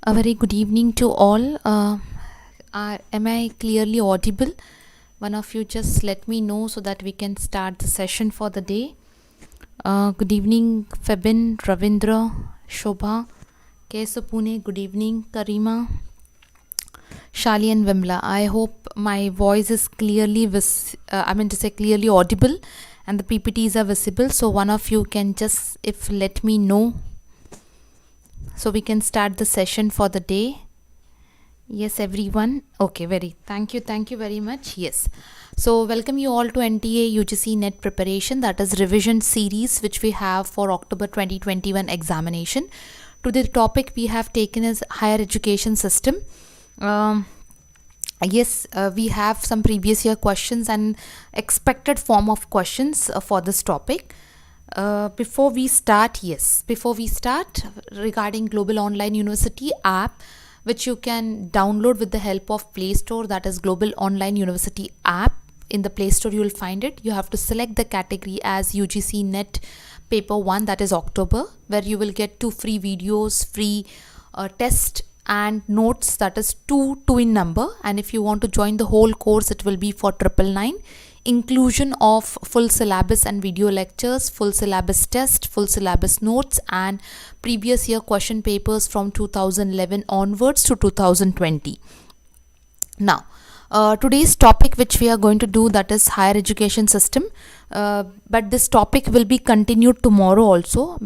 A very good evening to all. Am I clearly audible? One of you just let me know so that we can start the session for the day. Good evening, Febin, Ravindra, Shobha, Kesapune. Good evening, Karima, Shali and Vimla. I hope my voice is clearly clearly audible and the PPTs are visible. So one of you can just let me know so we can start the session for the day. Yes, everyone. Okay, thank you very much. Yes, so welcome you all to NTA UGC NET preparation, that is revision series which we have for October 2021 examination. Today the topic we have taken is higher education system. We have some previous year questions and expected form of questions for this topic. Before we start, regarding Global Online University app, which you can download with the help of Play Store, that is Global Online University app. In the Play Store you will find it. You have to select the category as UGC NET paper 1, that is October, where you will get 2 free videos, free test and notes, that is 2 in number. And if you want to join the whole course, it will be for 999. Inclusion of full syllabus and video lectures, full syllabus test, full syllabus notes, and previous year question papers from 2011 onwards to 2020. Now, today's topic which we are going to do, that is higher education system, but this topic will be continued tomorrow also.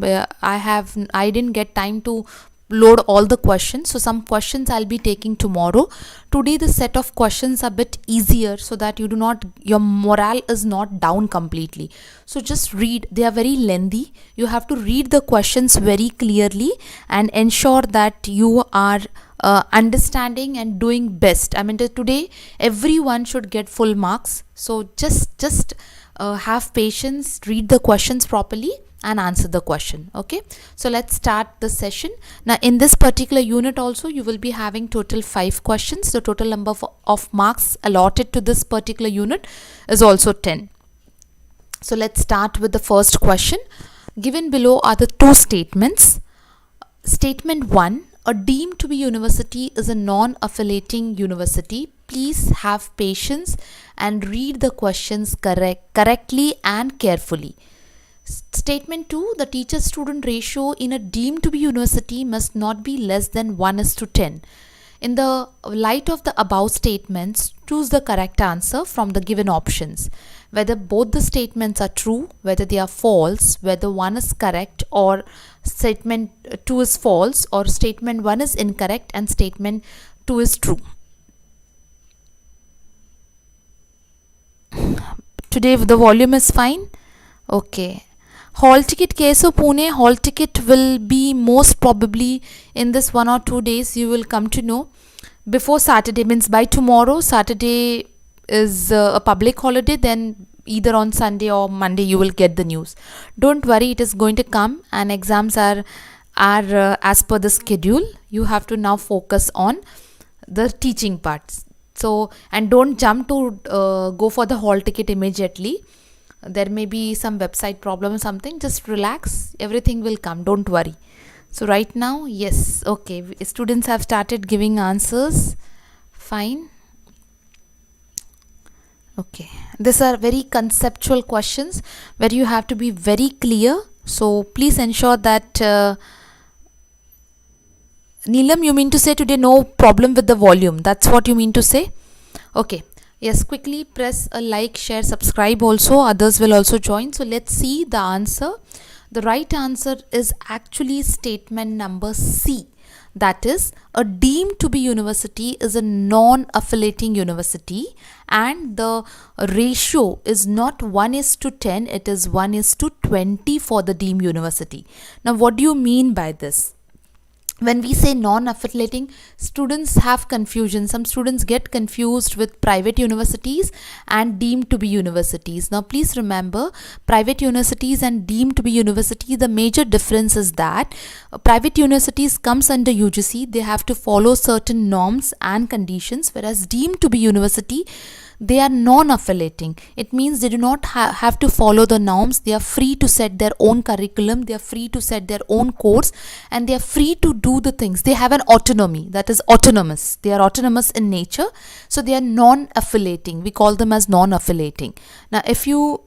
I didn't get time to load all the questions, so some questions I'll be taking tomorrow. Today the set of questions are a bit easier so that your morale is not down completely. So just read, they are very lengthy. You have to read the questions very clearly and ensure that you are understanding and doing best. Today everyone should get full marks, so just have patience, read the questions properly and answer the question. Okay, so let's start the session. Now in this particular unit also you will be having total 5 questions. The total number of marks allotted to this particular unit is also 10. So let's start with the first question. Given below are the 2 statements. Statement 1, a deemed to be university is a non-affiliating university. Please have patience and read the questions correctly and carefully. Statement 2, the teacher-student ratio in a deemed to be university must not be less than 1:10. In the light of the above statements, choose the correct answer from the given options. Whether both the statements are true, whether they are false, whether one is correct or statement 2 is false, or statement 1 is incorrect and statement 2 is true. Today the volume is fine. Okay. Hall ticket case of Pune, hall ticket will be most probably in this 1 or 2 days. You will come to know before Saturday, means by tomorrow. Saturday is a public holiday, then either on Sunday or Monday you will get the news. Don't worry, it is going to come, and exams are as per the schedule. You have to now focus on the teaching parts. So, and don't jump to go for the hall ticket immediately. There may be some website problem or something. Just relax, everything will come, don't worry. So right now, yes, okay, students have started giving answers. Fine. Okay, these are very conceptual questions where you have to be very clear. So please ensure that Neelam, you mean to say today no problem with the volume? That's what you mean to say? Okay. Yes, quickly press a like, share, subscribe also. Others will also join. So let's see the answer. The right answer is actually statement number C. That is, a deemed to be university is a non-affiliating university and the ratio is not 1:10, it is 1:20 for the deemed university. Now what do you mean by this? When we say non-affiliating, students have confusion. Some students get confused with private universities and deemed to be universities. Now please remember, private universities and deemed to be university, the major difference is that private universities comes under UGC. They have to follow certain norms and conditions, whereas deemed to be university, They are non-affiliating. It means they do not have to follow the norms. They are free to set their own curriculum. They are free to set their own course, and they are free to do the things. They have an autonomy, that is autonomous. They are autonomous in nature. So they are non-affiliating. We call them as non-affiliating. Now, if you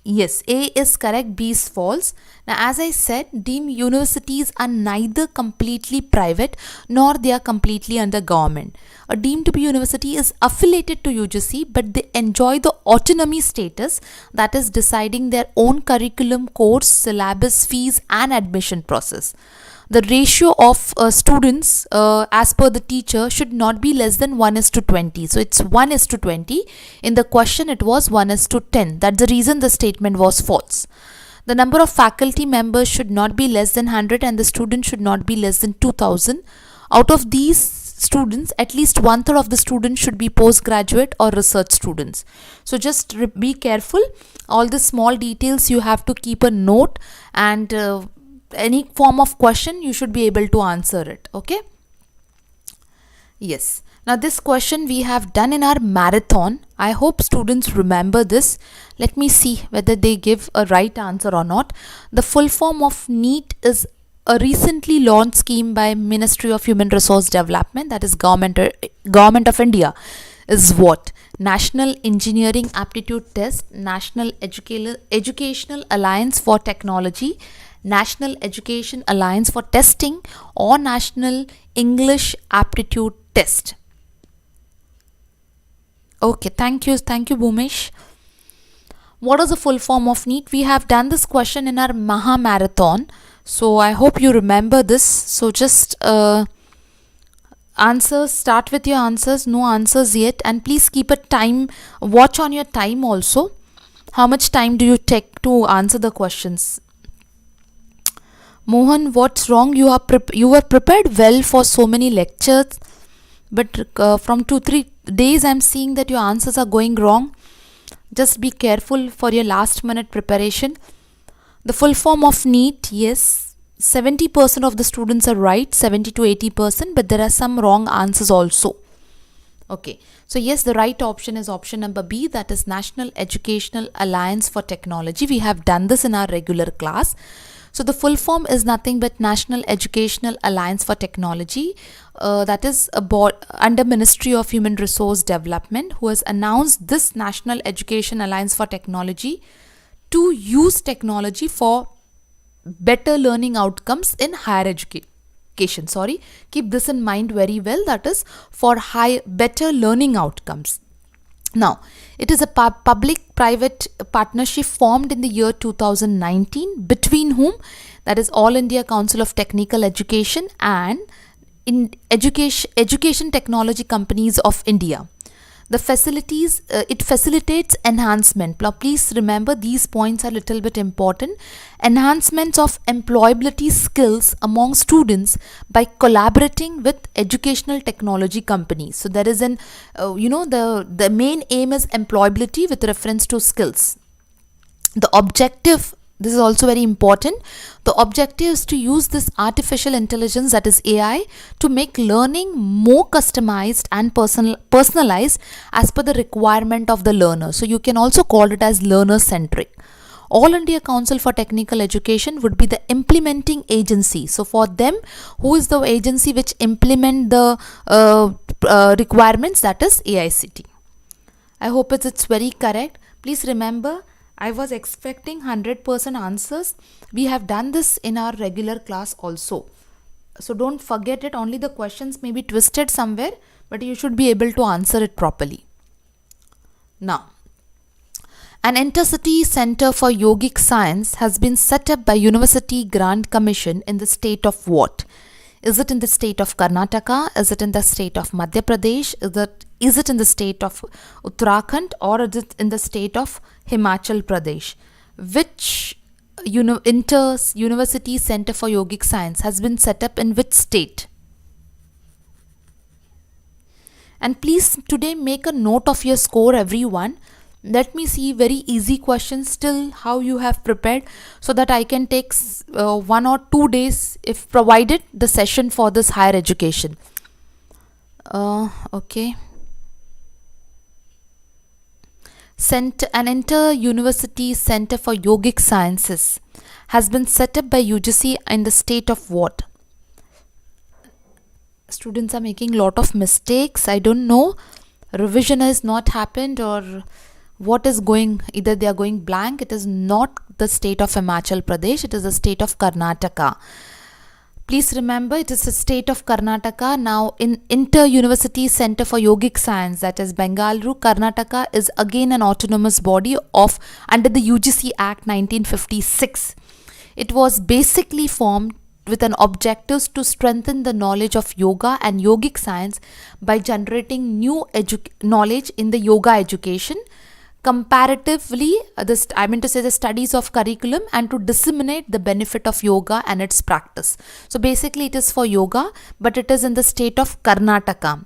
yes, A is correct, B is false. Now, as I said, deemed universities are neither completely private nor they are completely under government. A deemed to be university is affiliated to UGC, but they enjoy the autonomy status, that is deciding their own curriculum, course, syllabus, fees and admission process. The ratio of students as per the teacher should not be less than 1:20. So it's 1:20. In the question it was 1:10. That's the reason the statement was false. The number of faculty members should not be less than 100 and the students should not be less than 2000. Out of these students, at least 1/3 of the students should be postgraduate or research students. So just be careful. All the small details you have to keep a note, and any form of question you should be able to answer it. Okay, yes. Now this question we have done in our marathon. I hope students remember this. Let me see whether they give a right answer or not. The full form of NEET is a recently launched scheme by Ministry of Human Resource Development, that is Government of India. Is what? National Engineering Aptitude Test, National Educational Alliance for Technology, National Education Alliance for Testing, or National English Aptitude Test. Okay, thank you Bhumesh. What is the full form of NEET? We have done this question in our Maha Marathon, so I hope you remember this. So just answers, start with your answers. No answers yet, and please keep a time, watch on your time also. How much time do you take to answer the questions? Mohan, what's wrong? You were prepared well for so many lectures, but from 2-3 days I'm seeing that your answers are going wrong. Just be careful for your last minute preparation. The full form of NEET, yes, 70% of the students are right, 70 to 80%, but there are some wrong answers also. Okay, so yes, the right option is option number B, that is National Educational Alliance for Technology. We have done this in our regular class. So the full form is nothing but National Educational Alliance for Technology, that is a board under Ministry of Human Resource Development, who has announced this National Education Alliance for Technology to use technology for better learning outcomes in higher education. Sorry, keep this in mind very well, that is for better learning outcomes. Now, it is a public-private partnership formed in the year 2019 between whom? That is All India Council of Technical Education and Education Technology Companies of India. The facilities, it facilitates enhancement. Now, please remember these points are a little bit important. Enhancements of employability skills among students by collaborating with educational technology companies. So there is an, the main aim is employability with reference to skills. The objective, this is also very important. The objective is to use this artificial intelligence, that is AI, to make learning more customized and personalized as per the requirement of the learner. So you can also call it as learner-centric. All India Council for Technical Education would be the implementing agency. So for them, who is the agency which implement the requirements? That is AICT. I hope it's very correct. Please remember, I was expecting 100% answers. We have done this in our regular class also. So don't forget it. Only the questions may be twisted somewhere, but you should be able to answer it properly. Now, an intercity center for yogic science has been set up by University Grant Commission in the state of what? Is it in the state of Karnataka? Is it in the state of Madhya Pradesh? Is it in the state of Uttarakhand, or is it in the state of Himachal Pradesh? Which University Center for Yogic Science has been set up in which state? And please today make a note of your score, everyone. Let me see very easy questions still how you have prepared, so that I can take 1 or 2 days if provided the session for this higher education. Okay. An inter-university center for yogic sciences has been set up by UGC in the state of what? Students are making lot of mistakes. I don't know. Revision has not happened or what is going, either they are going blank. It is not the state of Himachal Pradesh. It is the state of Karnataka. Please remember, it is the state of Karnataka. Now, in Inter-University Center for Yogic Science, that is Bengaluru, Karnataka is again an autonomous body of under the UGC Act 1956. It was basically formed with an objective to strengthen the knowledge of yoga and yogic science by generating new knowledge in the yoga education, comparatively the studies of curriculum, and to disseminate the benefit of yoga and its practice. So basically it is for yoga, but it is in the state of Karnataka.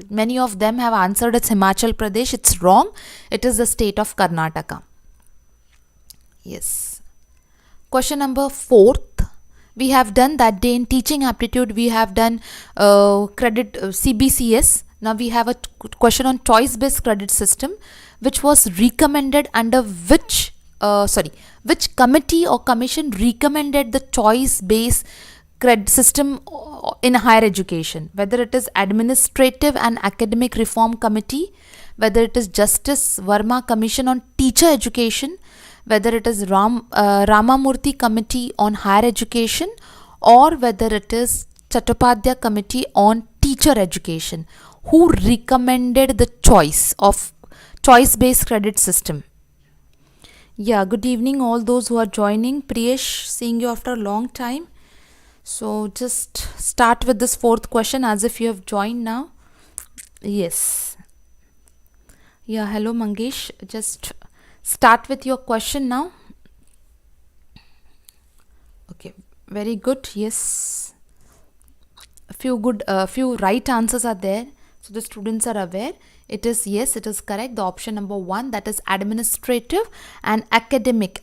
Many of them have answered it's Himachal Pradesh. It's wrong. It is the state of Karnataka. Yes. Question number 4th. We have done that day in teaching aptitude. We have done CBCS. Now we have a question on choice-based credit system, which was recommended under which committee or commission recommended the choice-based credit system in higher education, whether it is Administrative and Academic Reform Committee, whether it is Justice Verma Commission on Teacher Education, whether it is Ramamurthy Committee on Higher Education, or whether it is Chattopadhyay Committee on Teacher Education, who recommended the choice-based credit system. Yeah, good evening all those who are joining. Priyesh, seeing you after a long time. So just start with this 4th question as if you have joined now. Yes. Yeah, hello Mangesh. Just start with your question now. Okay, very good. Yes, a few right answers are there, so the students are aware. It is, yes, it is correct. The option number 1, that is Administrative and Academic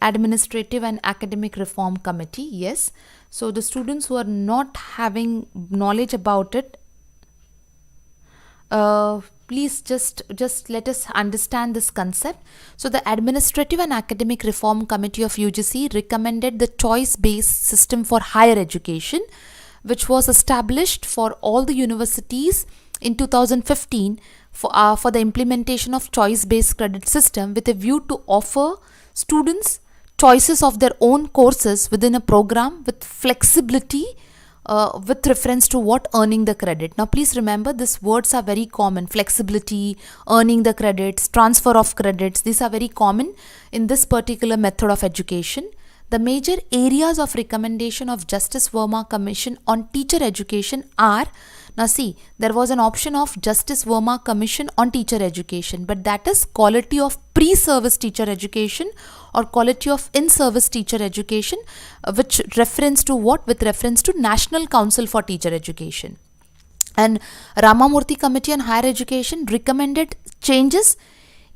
Reform Committee. Yes, so the students who are not having knowledge about it, please just let us understand this concept. So the Administrative and Academic Reform Committee of UGC recommended the choice-based system for higher education, which was established for all the universities in 2015 for the implementation of choice-based credit system with a view to offer students choices of their own courses within a program with flexibility with reference to what earning the credit. Now please remember, these words are very common: flexibility, earning the credits, transfer of credits. These are very common in this particular method of education. The major areas of recommendation of Justice Verma Commission on Teacher Education are, now see, there was an option of Justice Verma Commission on Teacher Education, but that is quality of pre-service teacher education or quality of in-service teacher education, which reference to what? With reference to National Council for Teacher Education. And Ramamurthy Committee on Higher Education recommended changes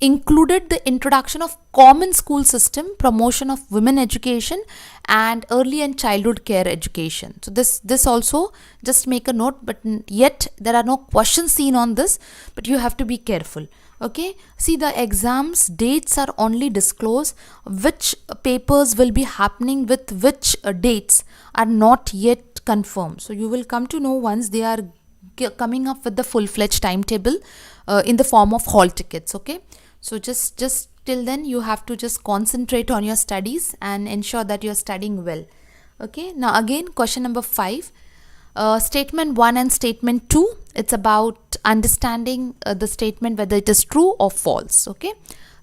included the introduction of common school system, promotion of women education, and early and childhood care education. So this also, just make a note, but yet there are no questions seen on this, but you have to be careful. Okay, see, the exams dates are only disclosed. Which papers will be happening with which dates are not yet confirmed. So you will come to know once they are coming up with the full-fledged timetable in the form of hall tickets. Okay, so just till then you have to just concentrate on your studies and ensure that you are studying well. Okay, now again, question number 5, statement 1 and statement 2, it's about understanding the statement whether it is true or false. Okay,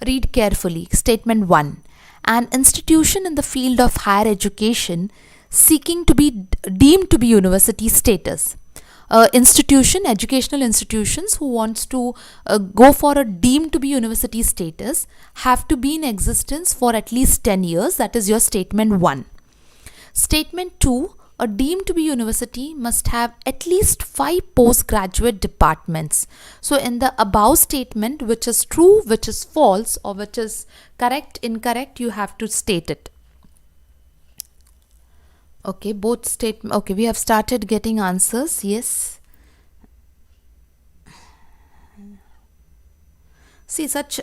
read carefully. Statement 1: an institution in the field of higher education seeking to be deemed to be university status. Educational institutions who wants to go for a deemed to be university status have to be in existence for at least 10 years. That is your statement 1. Statement 2: a deemed to be university must have at least 5 postgraduate departments. So in the above statement, which is true, which is false, or which is correct, incorrect, you have to state it. Okay, both statement. Okay, we have started getting answers. Yes. See, such,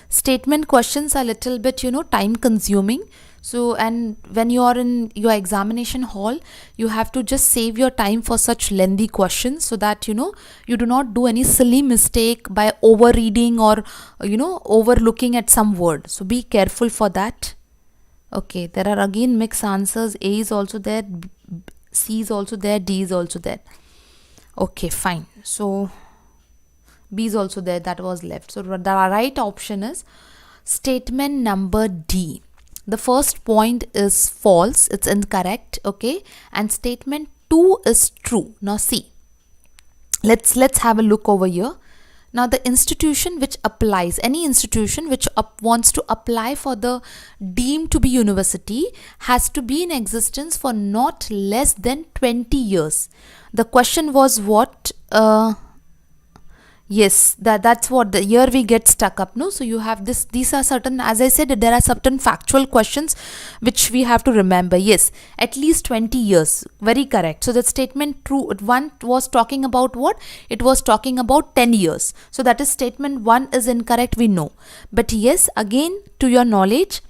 statement questions are little bit, time consuming. So, and when you are in your examination hall, you have to just save your time for such lengthy questions so that, you do not do any silly mistake by over reading or, overlooking at some word. So, be careful for that. Okay, there are again mixed answers. A is also there, C is also there, D is also there. Okay, fine. So, B is also there, that was left. So the right option is statement number D. The first point is false, it's incorrect, okay, and statement 2 is true. Now see, let's have a look over here. Now the institution which applies, any institution which wants to apply for the deemed to be university has to be in existence for not less than 20 years. The question was what? Yes, that's what the year we get stuck up, no? So you have this, these are certain, as I said, there are certain factual questions which we have to remember. Yes, at least 20 years, very correct. So that statement true, one was talking about what? It was talking about 10 years. So that is statement 1 is incorrect, we know. But yes, again, to your knowledge,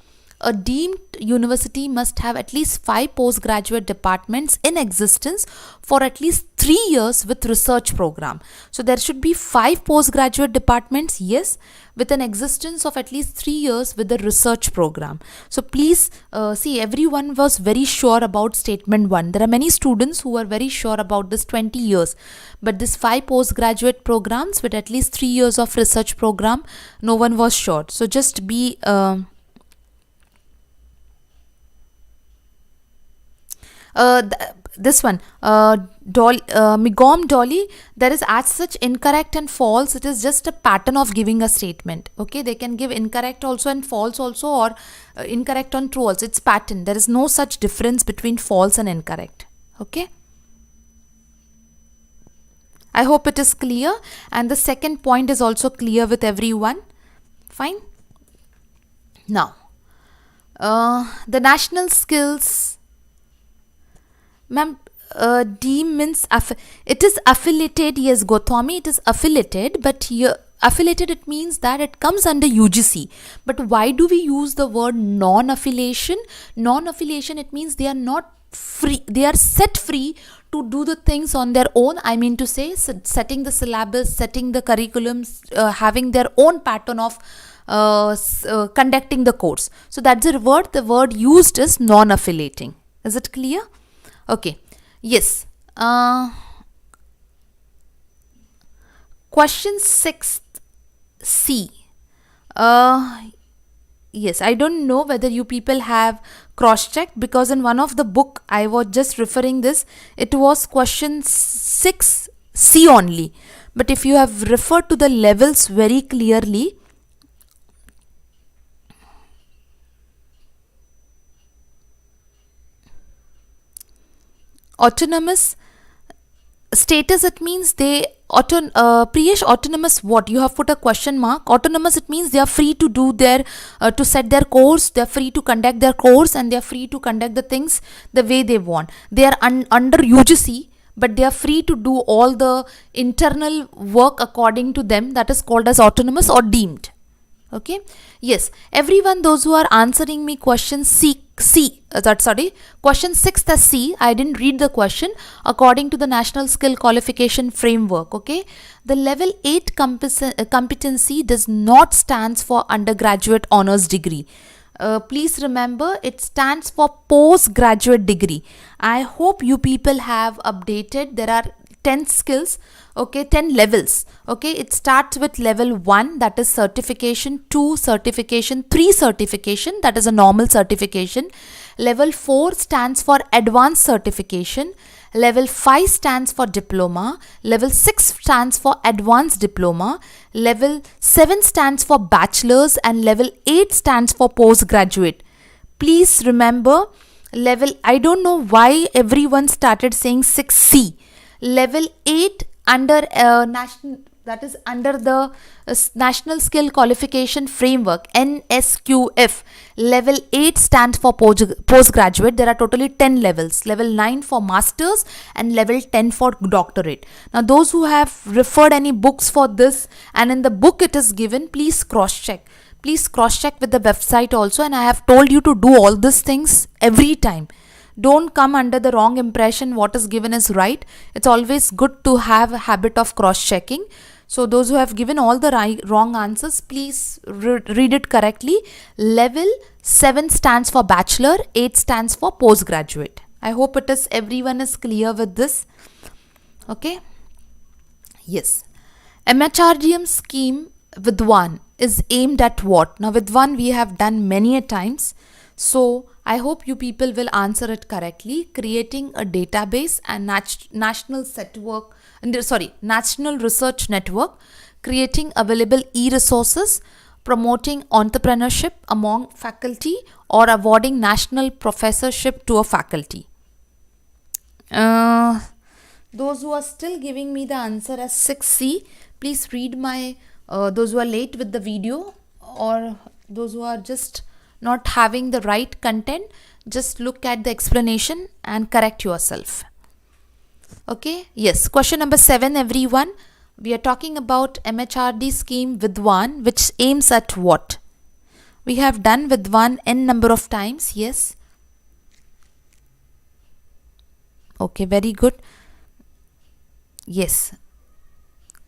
a deemed university must have at least 5 postgraduate departments in existence for at least 3 years with research program. So there should be 5 postgraduate departments, yes, with an existence of at least 3 years with the research program. So please see, everyone was very sure about statement 1. There are many students who are very sure about this 20 years. But this 5 postgraduate programs with at least 3 years of research program, no one was sure. So just be... this one, Migom Dolly, there is as such incorrect and false. It is just a pattern of giving a statement. Okay, they can give incorrect also and false also, or incorrect and true also. It's pattern. There is no such difference between false and incorrect. Okay, I hope it is clear, and the second point is also clear with everyone. Fine. Now, the national skills. Ma'am, D means it is affiliated. Yes, Gotami, it is affiliated, but here affiliated, it means that it comes under UGC. But why do we use the word non-affiliation? Non-affiliation, it means they are not free, they are set free to do the things on their own. I mean to say, setting the syllabus, setting the curriculums, having their own pattern of conducting the course. So that's the word used is non-affiliating. Is it clear? Okay, yes. Question 6C. Yes, I don't know whether you people have cross-checked, because in one of the book I was just referring this, it was question 6C only. But if you have referred to the levels very clearly, autonomous status, it means they Priyesh, autonomous what? You have put a question mark. Autonomous, it means they are free to do their to set their course, they are free to conduct their course, and they are free to conduct the things the way they want. They are under UGC, but they are free to do all the internal work according to them. That is called as autonomous or deemed. Okay, yes, everyone, those who are answering me question question 6 the C, I didn't read the question. According to the National Skill Qualification Framework, okay, the level 8 competency does not stands for undergraduate honors degree. Please remember, it stands for postgraduate degree. I hope you people have updated. There are 10 skills, okay, 10 levels. Okay, it starts with level 1, that is certification, 2 certification, 3 certification, that is a normal certification. Level 4 stands for advanced certification. Level 5 stands for diploma. Level 6 stands for advanced diploma. Level 7 stands for bachelor's, and level 8 stands for postgraduate. Please remember, level, I don't know why everyone started saying 6C. Level 8 under national, that is under the National Skill Qualification Framework, NSQF. Level 8 stands for postgraduate. There are totally 10 levels. Level 9 for masters and level 10 for doctorate. Now those who have referred any books for this and in the book it is given, please cross check. Please cross check with the website also, and I have told you to do all these things every time. Don't come under the wrong impression what is given is right. It's always good to have a habit of cross checking. So those who have given all the wrong answers, please read it correctly. Level 7 stands for bachelor, 8 stands for postgraduate. I hope everyone is clear with this. Okay. Yes. MHRDM scheme Vidwan is aimed at what? Now Vidwan we have done many a times. So I hope you people will answer it correctly. Creating a database and national research network, creating available e-resources, promoting entrepreneurship among faculty, or awarding national professorship to a faculty. Those who are still giving me the answer as 6C, please read my, those who are late with the video or those who are just not having the right content, just look at the explanation and correct yourself. Okay, yes, question number 7 everyone. We are talking about MHRD scheme Vidwan, which aims at what? We have done Vidwan n number of times, yes. Okay, very good. Yes.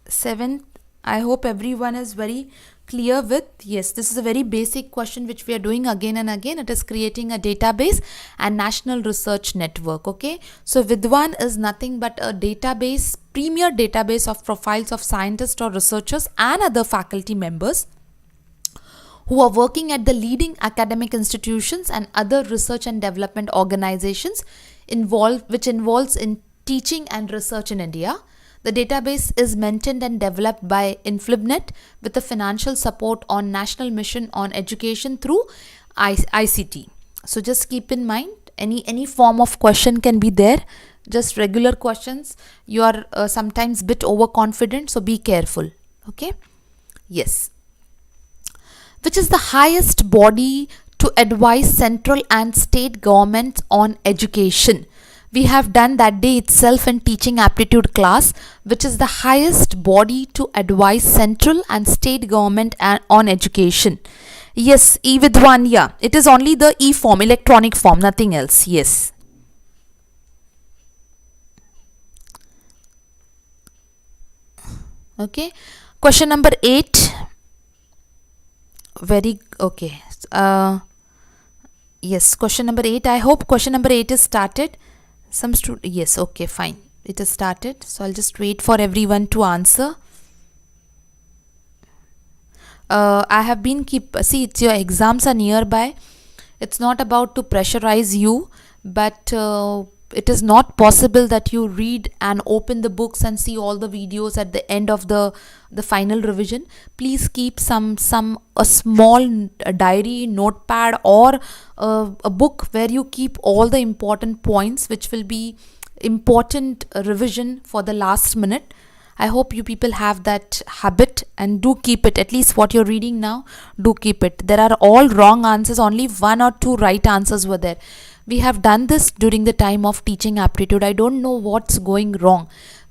7th, I hope everyone is very clear with, yes, this is a very basic question which we are doing again and again. It is creating a database and national research network. Okay, so Vidwan is nothing but a database, premier database of profiles of scientists or researchers and other faculty members who are working at the leading academic institutions and other research and development organizations which involves in teaching and research in India. The database is maintained and developed by INFLIBNET with the financial support on National Mission on Education through ICT. So just keep in mind, any form of question can be there, just regular questions. You are sometimes bit overconfident, so be careful. Okay. Yes. Which is the highest body to advise central and state governments on education? We have done that day itself in teaching aptitude class, which is the highest body to advise central and state government on education. Yes, E with one, yeah. It is only the E form, electronic form, nothing else. Yes. Okay. Question number 8. Very okay. Yes, question number 8. I hope question number 8 is started. Yes, okay, fine. It is started. So I'll just wait for everyone to answer. I have been see, it's your exams are nearby. It's not about to pressurize you, but it is not possible that you read and open the books and see all the videos at the end of the final revision. Please keep a small diary, notepad, or a book where you keep all the important points which will be important revision for the last minute. I hope you people have that habit and do keep it. At least what you're reading now, do keep it. There are all wrong answers, only 1 or 2 right answers were there. We have done this during the time of teaching aptitude. I don't know what's going wrong,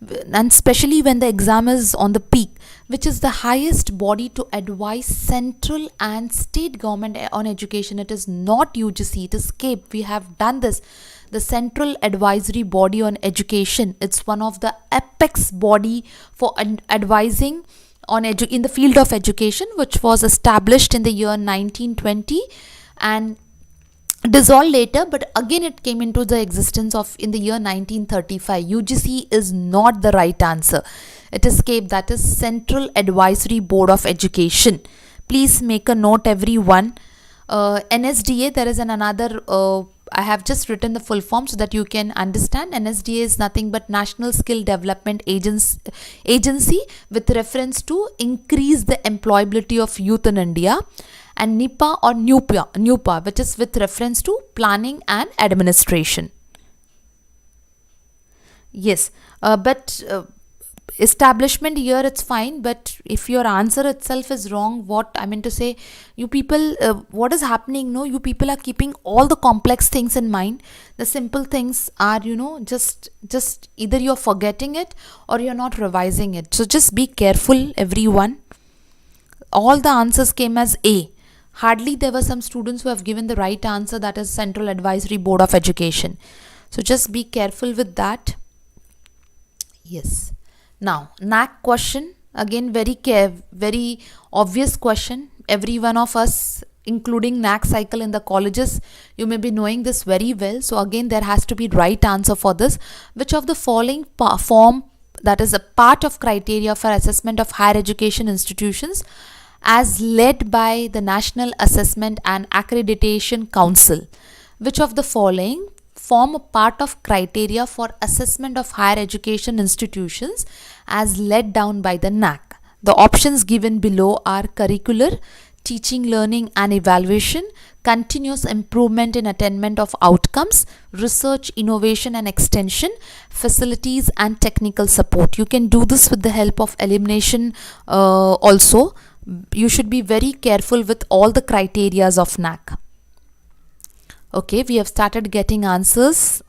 and especially when the exam is on the peak. Which is the highest body to advise central and state government on education? It is not UGC, it is CAPE. We have done this. The Central Advisory Body on Education. It's one of the apex body for advising on in the field of education, which was established in the year 1920 and dissolved later, but again it came into the existence in the year 1935. UGC is not the right answer. It is CAPE, that is Central Advisory Board of Education. Please make a note, everyone. NSDA, there is another, I have just written the full form so that you can understand. NSDA is nothing but National Skill Development Agency with reference to increase the employability of youth in India. And NIPA or NUPA, which is with reference to planning and administration. Yes, but establishment here, it's fine, but if your answer itself is wrong, what I mean to say, you people, what is happening, no, you people are keeping all the complex things in mind. The simple things are, just either you're forgetting it or you're not revising it. So just be careful, everyone. All the answers came as A. Hardly there were some students who have given the right answer, that is Central Advisory Board of Education. So just be careful with that. Yes. Now, NAAC question, again very obvious question. Every one of us, including NAAC cycle in the colleges, you may be knowing this very well. So again, there has to be right answer for this. Which of the following form, that is a part of criteria for assessment of higher education institutions as led by the National Assessment and Accreditation Council? Which of the following form a part of criteria for assessment of higher education institutions as laid down by the NAAC? The options given below are curricular, teaching, learning and evaluation, continuous improvement in attainment of outcomes, research, innovation and extension, facilities and technical support. You can do this with the help of elimination also. You should be very careful with all the criterias of NAAC. Okay, we have started getting answers.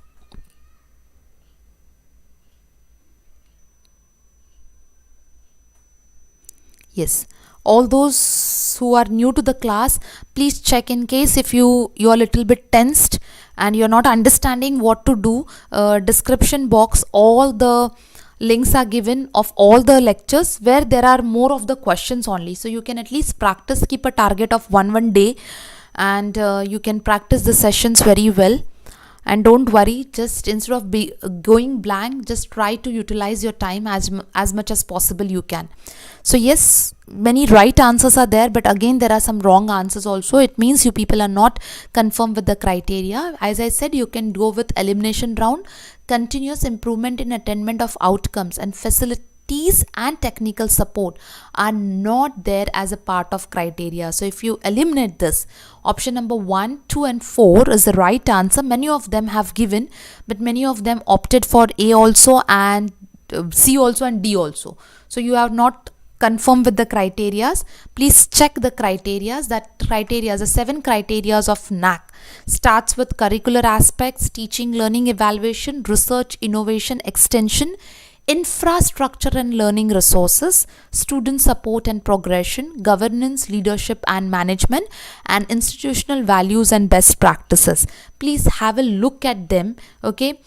Yes, all those who are new to the class, please check in case if you're a little bit tensed and you're not understanding what to do. Description box, all the links are given of all the lectures where there are more of the questions only. So you can at least practice, keep a target of one day, and you can practice the sessions very well. And don't worry, just instead of going blank, just try to utilize your time as much as possible you can. So yes, many right answers are there, but again there are some wrong answers also. It means you people are not confirmed with the criteria. As I said, you can go with elimination round. Continuous improvement in attainment of outcomes and facilities and technical support are not there as a part of criteria. So if you eliminate this, option number 1, 2 and 4 is the right answer. Many of them have given, but many of them opted for A also and C also and D also. So you have not confirmed with the criterias. Please check the criterias. That criterias, the 7 criterias of NAAC, starts with curricular aspects, teaching, learning, evaluation, research, innovation, extension, infrastructure and learning resources, student support and progression, governance, leadership and management, and institutional values and best practices. Please have a look at them, okay?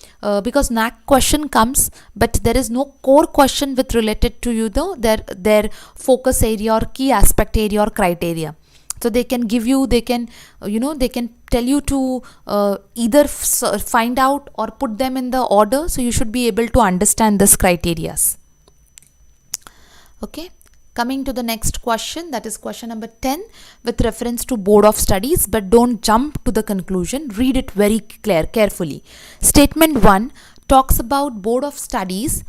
Because NAAC question comes, but there is no core question with related to their focus area or key aspect area or criteria. So they can give you, they can tell you to either find out or put them in the order. So you should be able to understand this criterias. Okay, coming to the next question, that is question number 10 with reference to Board of Studies, but don't jump to the conclusion. Read it very carefully. Statement 1 talks about Board of Studies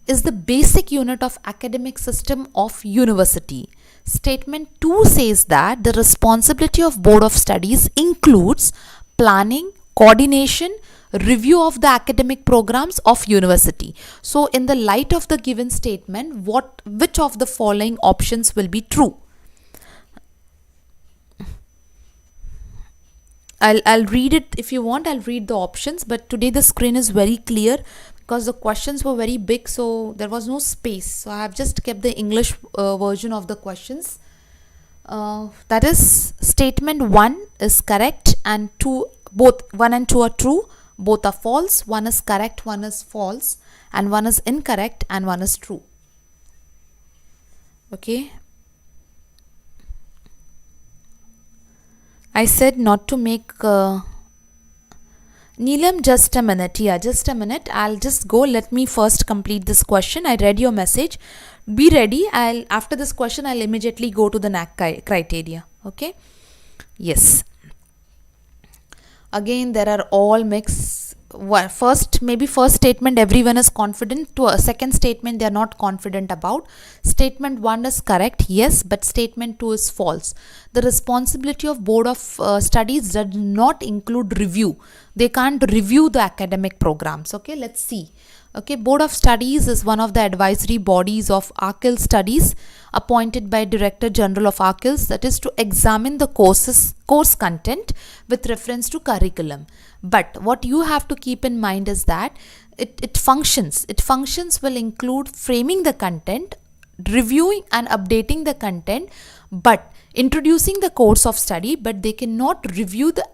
is the basic unit of academic system of university. Statement 2 says that the responsibility of Board of Studies includes planning, coordination, review of the academic programs of university. So in the light of the given statement, which of the following options will be true? I'll read it if you want. I'll read the options, but today the screen is very clear because the questions were very big, so there was no space. So I have just kept the English version of the questions. That is, statement 1 is correct and both 1 and 2 are true. Both are false. 1 is correct, 1 is false, and 1 is incorrect and 1 is true. Okay. I said not to make Neelam, just a minute. Yeah, just a minute. I'll just go. Let me first complete this question. I read your message. Be ready. After this question, I'll immediately go to the NAAC criteria. Okay. Yes. Again, there are all mixed. First statement everyone is confident. To a second statement they are not confident about. Statement 1 is correct, yes, but statement 2 is false. The responsibility of Board of Studies does not include review. They can't review the academic programs. Okay, let's see. Okay, Board of Studies is one of the advisory bodies of ARCIL studies appointed by Director General of ARCILs, that is to examine the course content with reference to curriculum. But what you have to keep in mind is that it functions will include framing the content, reviewing and updating the content, but introducing the course of study, but they cannot review the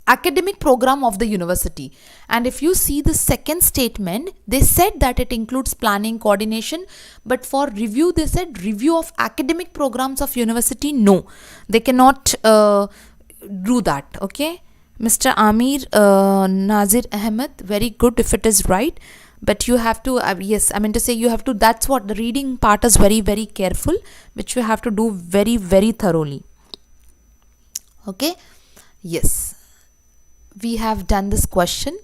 academic program of the university. And if you see the second statement, they said that it includes planning, coordination, but for review they said review of academic programs of university. No, they cannot do that. Okay, Mr. Amir Nazir Ahmed, very good if it is right, but you have to yes, I mean to say you have to, that's what the reading part is, very very careful, which you have to do very very thoroughly. Okay, yes, we have done this question.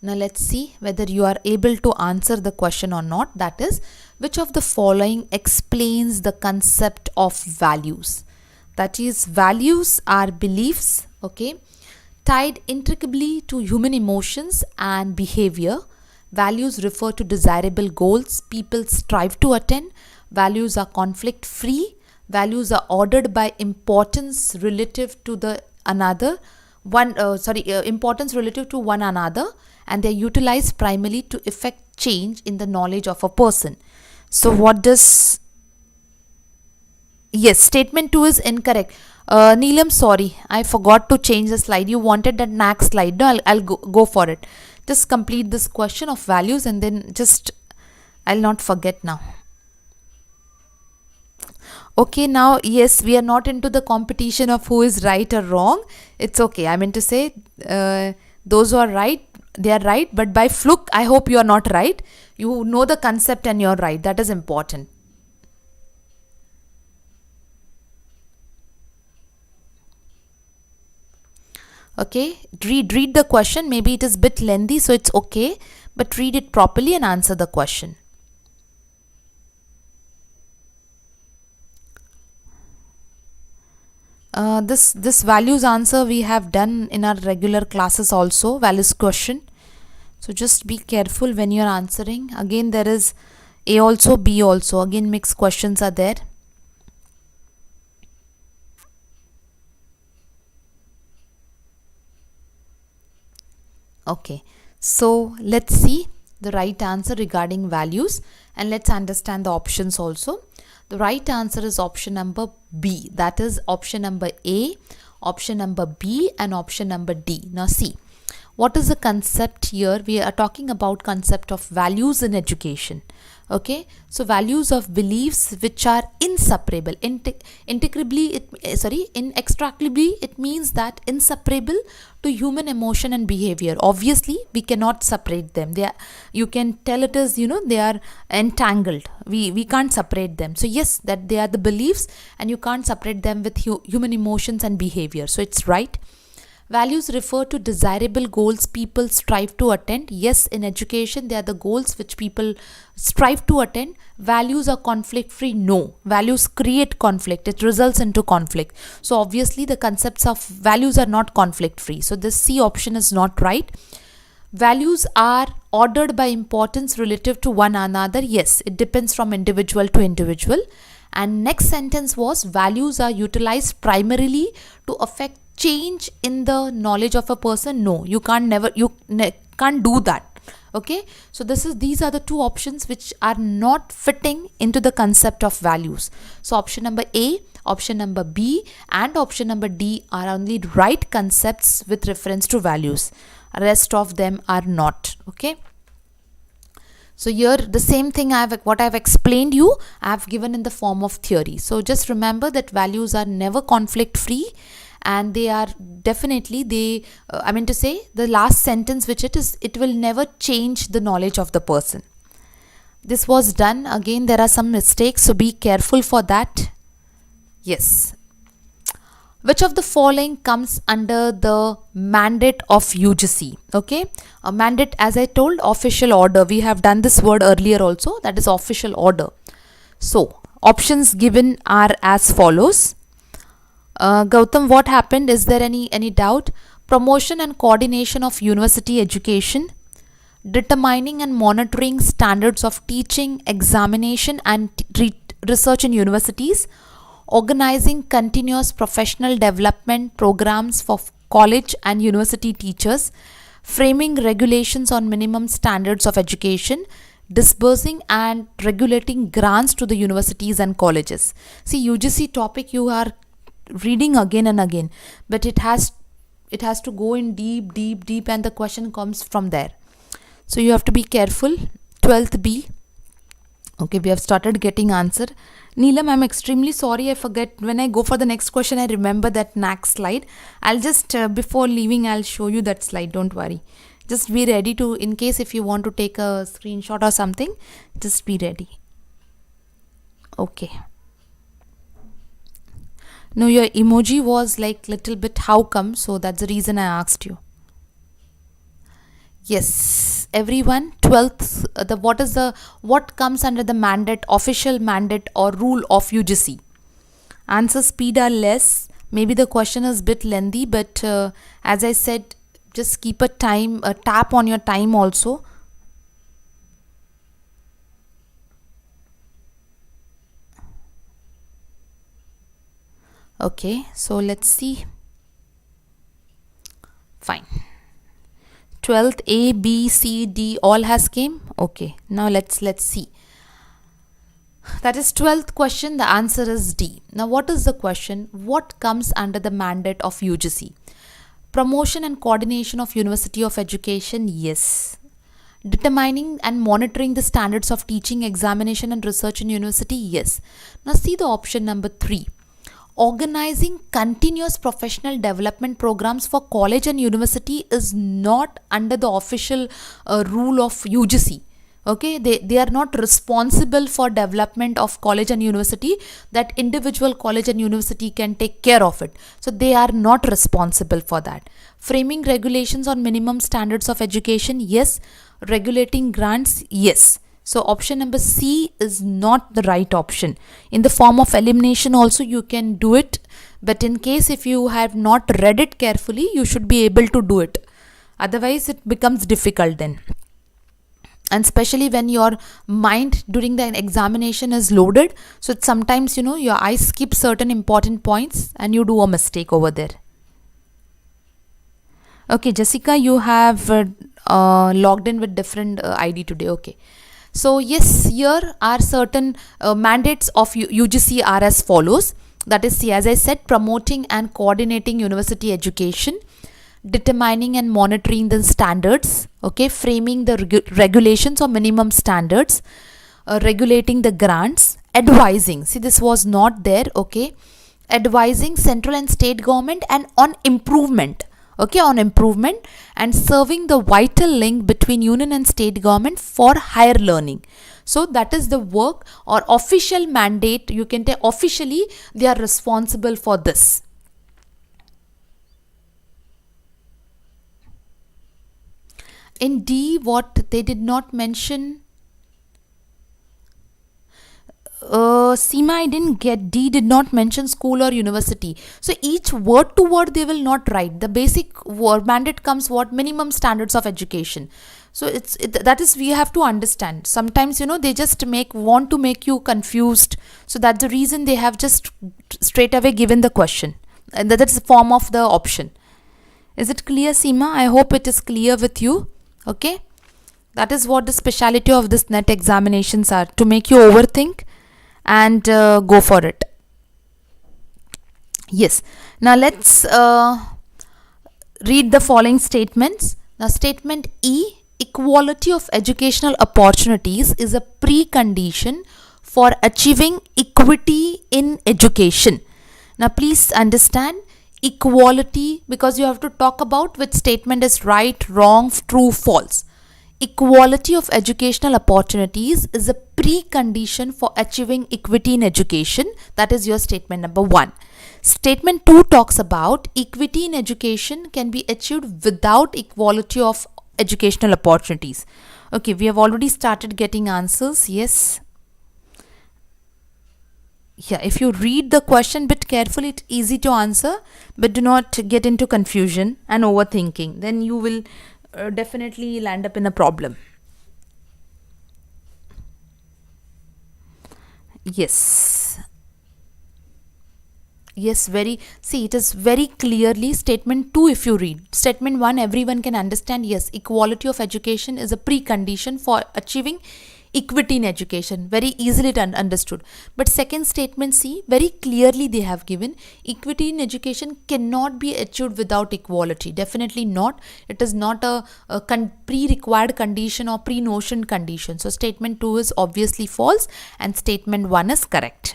Now let's see whether you are able to answer the question or not. That is, which of the following explains the concept of values? That is, values are beliefs, okay, tied intricately to human emotions and behavior. Values refer to desirable goals people strive to attain. Values are conflict free. Values are ordered by importance relative to the another importance relative to one another, and they are utilized primarily to effect change in the knowledge of a person. So what does, yes, statement 2 is incorrect. Neelam, sorry, I forgot to change the slide. You wanted that NAAC slide. No, I'll go for it. Just complete this question of values and then just, I'll not forget now. Okay, now yes, we are not into the competition of who is right or wrong. It's okay. I mean to say, those who are right, they are right, but by fluke, I hope you are not right. You know the concept and you're right. That is important. Okay, read the question. Maybe it is a bit lengthy, so it's okay, but read it properly and answer the question. This values answer we have done in our regular classes also, values question. So just be careful when you are answering. Again, there is A also, B also. Again, mixed questions are there. Okay, so let's see the right answer regarding values and let's understand the options also. The right answer is option number B, that is option number A, option number B and option number D. Now see, what is the concept here? We are talking about concept of values in education. Okay, so values of beliefs which are inseparable, inextricably, it means that inseparable to human emotion and behavior. Obviously, we cannot separate them. They are, you can tell it is, they are entangled. We can't separate them. So yes, that they are the beliefs and you can't separate them with human emotions and behavior. So it's right. Values refer to desirable goals people strive to attain. Yes, in education, they are the goals which people strive to attain. Values are conflict free. No, values create conflict. It results into conflict. So obviously, the concepts of values are not conflict free. So this C option is not right. Values are ordered by importance relative to one another. Yes, it depends from individual to individual. And next sentence was, values are utilized primarily to affect change in the knowledge of a person. No, you can't can't do that. Okay, so these are the two options which are not fitting into the concept of values. So option number A, option number B and option number D are only right concepts with reference to values. Rest of them are not. Okay, so here the same thing what I've explained you, I've given in the form of theory. So just remember that values are never conflict free. And they are definitely, the last sentence which it will never change the knowledge of the person. This was done. Again, there are some mistakes, so be careful for that. Yes. Which of the following comes under the mandate of UGC? Okay, a mandate, as I told, official order. We have done this word earlier also, that is official order. So options given are as follows. Gautam, what happened? Is there any doubt? Promotion and coordination of university education, determining and monitoring standards of teaching, examination, and research in universities, organizing continuous professional development programs for college and university teachers, framing regulations on minimum standards of education, disbursing and regulating grants to the universities and colleges. See, UGC topic you are reading again and again, but it has to go in deep, and the question comes from there. So you have to be careful. 12th B. Okay, we have started getting answer. Neelam, I'm extremely sorry, I forget. When I go for the next question, I remember that NAAC slide. I'll just, before leaving, I'll show you that slide. Don't worry. Just be ready to, in case if you want to take a screenshot or something, just be ready. Okay. No, your emoji was like little bit how come, so that's the reason I asked you. Yes, everyone, 12th, what comes under the mandate, official mandate or rule of UGC? Answer speed are less. Maybe the question is a bit lengthy, but as I said, just keep a tap on your time also. Okay, so let's see. Fine. 12th A, B, C, D all has came. Okay, now let's see. That is 12th question. The answer is D. Now what is the question? What comes under the mandate of UGC? Promotion and coordination of University of Education, yes. Determining and monitoring the standards of teaching, examination and research in university, yes. Now see the option number 3. Organizing continuous professional development programs for college and university is not under the official rule of UGC. Okay, they are not responsible for development of college and university. That individual college and university can take care of it. So they are not responsible for that. Framing regulations on minimum standards of education, yes. Regulating grants, yes. So option number C is not the right option. In the form of elimination also you can do it, but in case if you have not read it carefully, you should be able to do it. Otherwise it becomes difficult then. And especially when your mind during the examination is loaded, so it's sometimes your eyes skip certain important points and you do a mistake over there. Okay, Jessica, you have logged in with different ID today. Okay. So yes, here are certain mandates of UGC are as follows. That is, see, as I said, promoting and coordinating university education, determining and monitoring the standards, okay, framing the regulations or minimum standards, regulating the grants, advising. See, this was not there, okay, advising central and state government and on improvement. Okay, on improvement and serving the vital link between union and state government for higher learning. So that is the work or official mandate. You can say officially they are responsible for this. In D, what they did not mention. Seema, I didn't get. D did not mention school or university. So each word to word they will not write. The basic word mandate comes what? Minimum standards of education. So that is we have to understand. Sometimes they just want to make you confused. So that's the reason they have just straight away given the question. And that is the form of the option. Is it clear, Seema? I hope it is clear with you. Okay. That is what the speciality of this NET examinations are, to make you overthink and go for it. Yes. Now let's read the following statements. Now statement E, equality of educational opportunities is a precondition for achieving equity in education. Now please understand equality, because you have to talk about which statement is right, wrong, true, false. Equality of educational opportunities is a precondition for achieving equity in education. That is your statement number 1. Statement 2 talks about equity in education can be achieved without equality of educational opportunities. Okay, we have already started getting answers. Yes. Yeah, if you read the question bit carefully, it's easy to answer, but do not get into confusion and overthinking. Then you will definitely you'll end up in a problem. Yes. Yes, very. See, it is very clearly statement 2 if you read. Statement 1, everyone can understand. Yes, equality of education is a precondition for achieving equity in education. Very easily understood. But second statement C, very clearly they have given equity in education cannot be achieved without equality. Definitely not. It is not a pre-required condition or pre-notion condition. So statement 2 is obviously false and statement 1 is correct.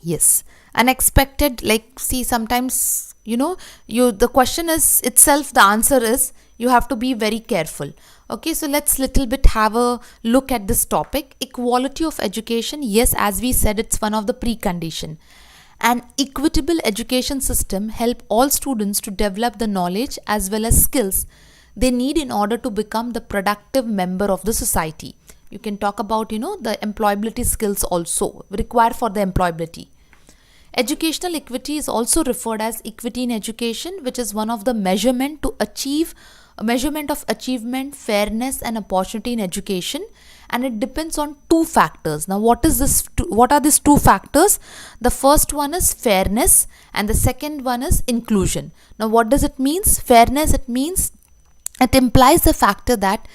Yes, unexpected, like, see, sometimes the question is itself, the answer is, you have to be very careful. Okay, so let's little bit have a look at this topic. Equality of education, yes, as we said, it's one of the precondition. An equitable education system help all students to develop the knowledge as well as skills they need in order to become the productive member of the society. You can talk about the employability skills also required for the employability. Educational equity is also referred as equity in education, which is one of the measurement of achievement, fairness and opportunity in education, and it depends on two factors. Now what are these two factors? The first one is fairness and the second one is inclusion. Now what does it mean? Fairness, it implies the factor that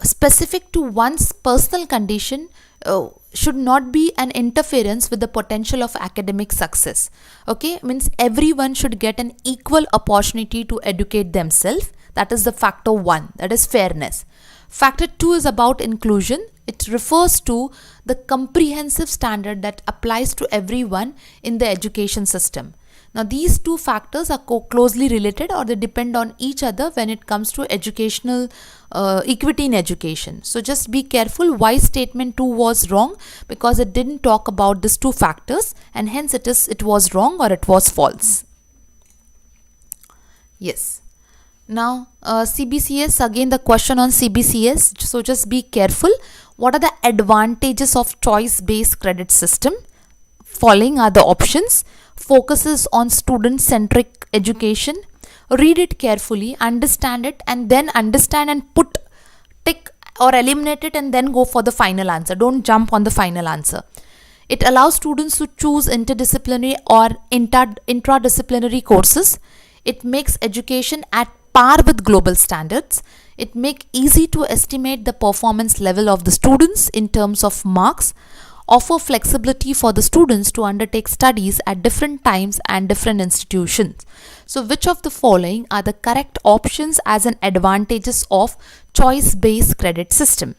specific to one's personal condition should not be an interference with the potential of academic success. Okay, means everyone should get an equal opportunity to educate themselves. That is the factor 1, that is fairness. Factor 2 is about inclusion. It refers to the comprehensive standard that applies to everyone in the education system. Now these two factors are closely related, or they depend on each other when it comes to educational equity in education. So just be careful why statement 2 was wrong, because it didn't talk about these two factors and hence it was wrong or it was false. Yes. Now CBCS, again the question on CBCS. So just be careful. What are the advantages of choice based credit system? Following are the options. Focuses on student centric education. Read it carefully, understand it, and then understand and put tick or eliminate it and then go for the final answer. Don't jump on the final answer. It allows students to choose interdisciplinary or intradisciplinary courses. It makes education at par with global standards. It makes easy to estimate the performance level of the students in terms of marks. Offer flexibility for the students to undertake studies at different times and different institutions. So which of the following are the correct options as an advantages of choice-based credit system?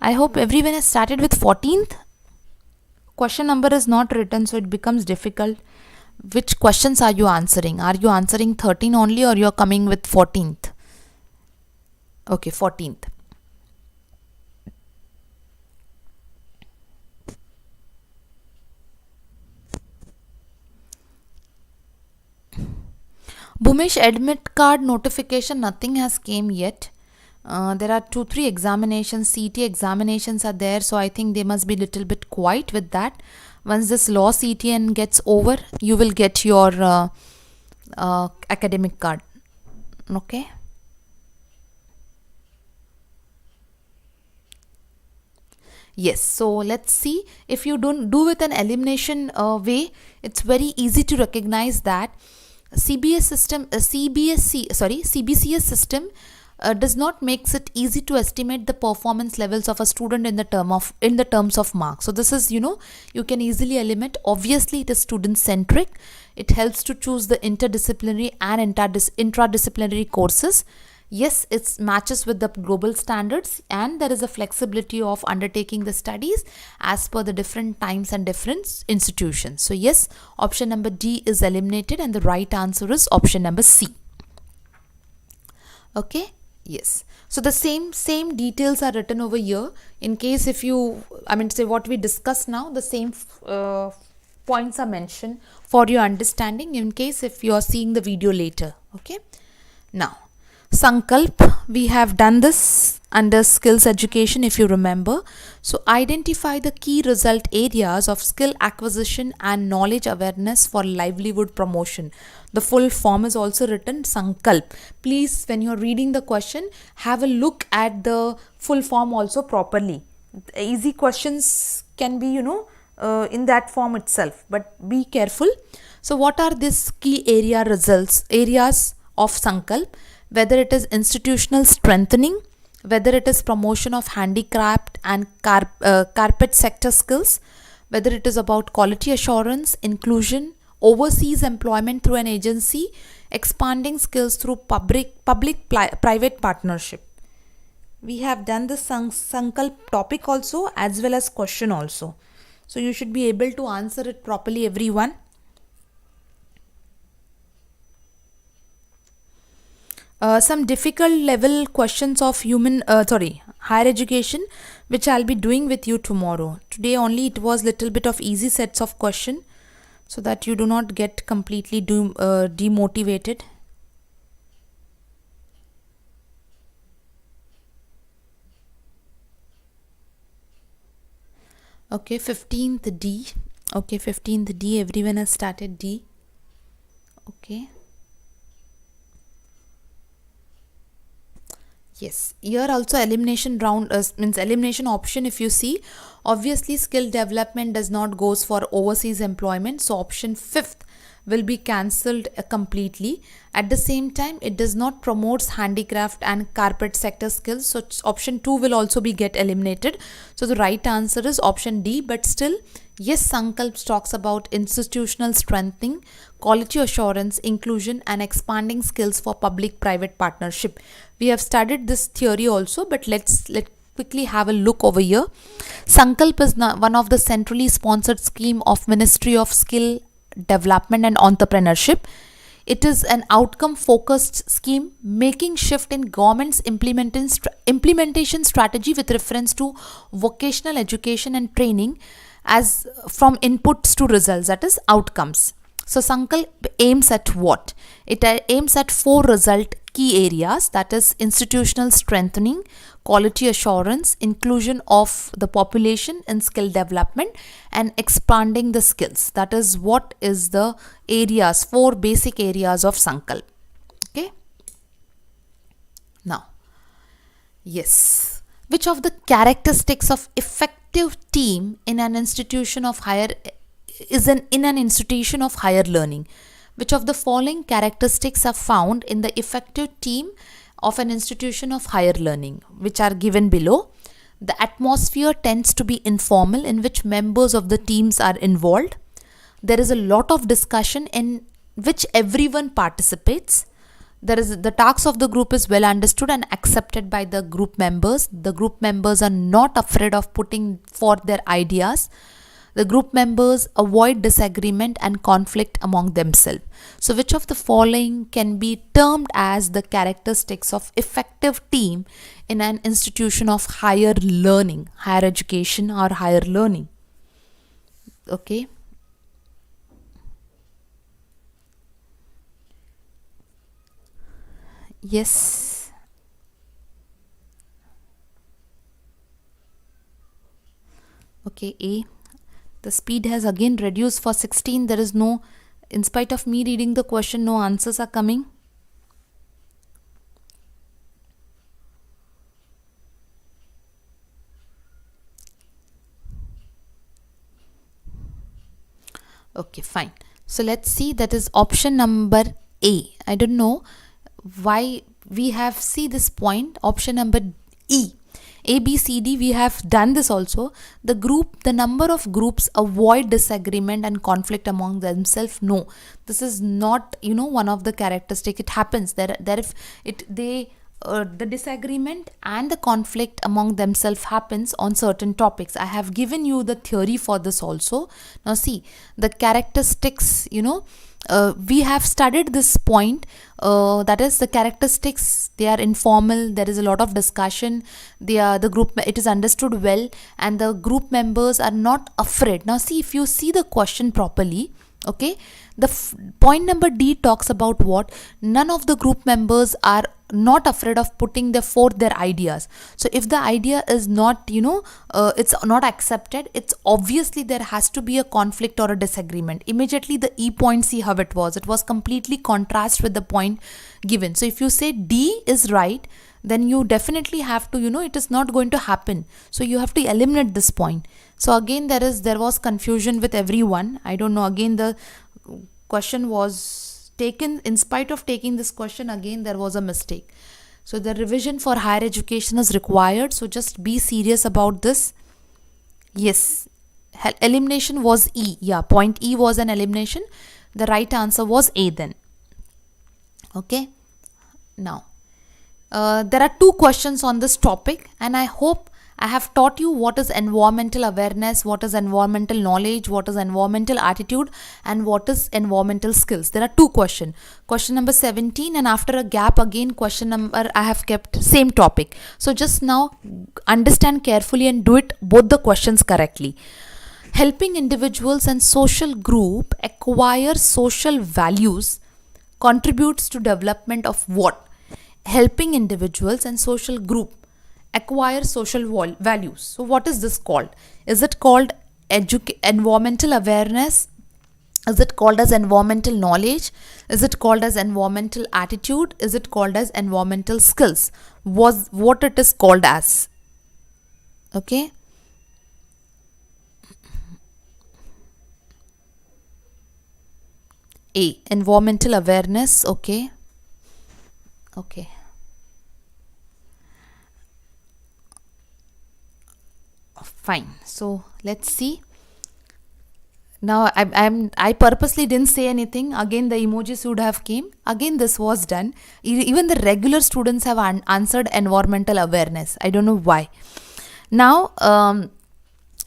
I hope everyone has started with 14th. Question number is not written, so it becomes difficult. Which questions are you answering? Are you answering 13 only, or you are coming with 14th? Okay, 14th. Bhumesh, admit card notification, nothing has came yet. There are 2-3 examinations, CET examinations are there, so I think they must be little bit quiet with that. Once this law CETN gets over, you will get your academic card. Okay. Yes, so let's see. If you don't do with an elimination way, it's very easy to recognize that CBCS system does not makes it easy to estimate the performance levels of a student in the terms of marks. So this is, you can easily eliminate. Obviously it is student centric. It helps to choose the interdisciplinary and intradisciplinary courses. Yes, it matches with the global standards, and there is a flexibility of undertaking the studies as per the different times and different institutions. So yes, option number D is eliminated and the right answer is option number C. Okay. Yes. So the same details are written over here. In case if you, say what we discussed now, the same points are mentioned for your understanding in case if you are seeing the video later. Okay. Now, Sankalp, we have done this under skills education, if you remember. So identify the key result areas of skill acquisition and knowledge awareness for livelihood promotion. The full form is also written Sankalp. Please, when you're reading the question, have a look at the full form also properly. Easy questions can be, in that form itself, but be careful. So what are these key areas of Sankalp? Whether it is institutional strengthening, whether it is promotion of handicraft and carpet sector skills, whether it is about quality assurance, inclusion, overseas employment through an agency, expanding skills through public-private partnership. We have done the Sankalp topic also as well as question also. So you should be able to answer it properly, everyone. Some difficult level questions of higher education, which I'll be doing with you tomorrow. Today only it was little bit of easy sets of question, so that you do not get completely demotivated. Okay, 15th D. Okay, 15th D. Everyone has started D. Okay. Yes, here also elimination round means elimination option. If you see, obviously skill development does not goes for overseas employment, so option 5th will be cancelled completely. At the same time, it does not promotes handicraft and carpet sector skills, so option 2 will also be get eliminated. So the right answer is option D, but still yes, Sankalp talks about institutional strengthening, quality assurance, inclusion and expanding skills for public-private partnership. We have studied this theory also, but let's quickly have a look over here. Sankalp is one of the centrally sponsored scheme of Ministry of Skill Development and Entrepreneurship. It is an outcome focused scheme making shift in government's implementation strategy with reference to vocational education and training as from inputs to results, that is outcomes. So Sankalp aims at what? It aims at 4 result key areas, that is institutional strengthening, quality assurance, inclusion of the population in skill development and expanding the skills. That is what is the areas, 4 basic areas of Sankalp. Okay. Now, yes. Which of the characteristics of effective team in an institution of higher learning? Which of the following characteristics are found in the effective team of an institution of higher learning, which are given below? The atmosphere tends to be informal, in which members of the teams are involved. There is a lot of discussion in which everyone participates. The tasks of the group is well understood and accepted by the group members. The group members are not afraid of putting forth their ideas. The group members avoid disagreement and conflict among themselves. So which of the following can be termed as the characteristics of effective team in an institution of higher learning, higher education or higher learning? Okay. Yes. Okay, A. The speed has again reduced for 16. There is no, in spite of me reading the question, no answers are coming. Okay, fine. So let's see, that is option number A. I don't know why we have see this point. Option number E. A, B, C, D, we have done this also. The number of groups avoid disagreement and conflict among themselves. No, this is not, one of the characteristic. It happens that the disagreement and the conflict among themselves happens on certain topics. I have given you the theory for this also. Now see, the characteristics, we have studied this point, that is the characteristics, they are informal, there is a lot of discussion, the group, it is understood well, and the group members are not afraid. Now see, if you see the question properly, okay, the point number D talks about what? None of the group members are not afraid of putting forth their ideas. So if the idea is not, it's not accepted, it's obviously there has to be a conflict or a disagreement. Immediately the E point, see how it was completely contrast with the point given. So if you say D is right, then you definitely have to, it is not going to happen. So you have to eliminate this point. So again, there was confusion with everyone. I don't know, again the question was taken, in spite of taking this question, again there was a mistake. So the revision for higher education is required. So just be serious about this. Yes, elimination was E. Yeah, point E was an elimination. The right answer was A then. Okay. Now, there are 2 questions on this topic, and I hope I have taught you what is environmental awareness, what is environmental knowledge, what is environmental attitude, and what is environmental skills. There are 2 questions. Question number 17, and after a gap again question number I have kept same topic. So just now understand carefully and do it both the questions correctly. Helping individuals and social group acquire social values contributes to development of what? Helping individuals and social group acquire social values. So what is this called? Is it called environmental awareness? Is it called as environmental knowledge? Is it called as environmental attitude? Is it called as environmental skills? What it is called as? Okay. A, environmental awareness. Okay. Okay. Fine. So let's see. Now I purposely didn't say anything. Again the emojis would have came. Again this was done. Even the regular students have answered environmental awareness. I don't know why. Now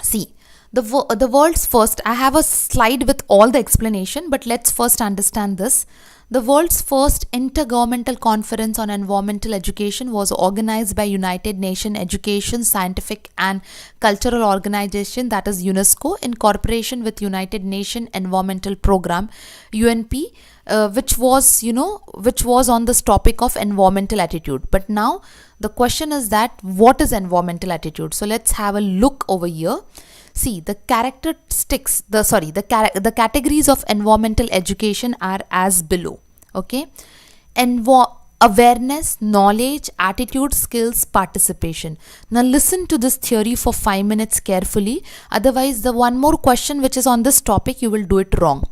see, the world's first, I have a slide with all the explanation, but let's first understand this. The world's first intergovernmental conference on environmental education was organized by United Nations Education, Scientific and Cultural Organization, that is UNESCO, in cooperation with United Nations Environmental Program, UNP, which was on this topic of environmental attitude. But now the question is that what is environmental attitude? So let's have a look over here. See, the characteristics, the categories of environmental education are as below. Okay. Awareness, knowledge, attitude, skills, participation. Now listen to this theory for 5 minutes carefully. Otherwise, the one more question which is on this topic, you will do it wrong.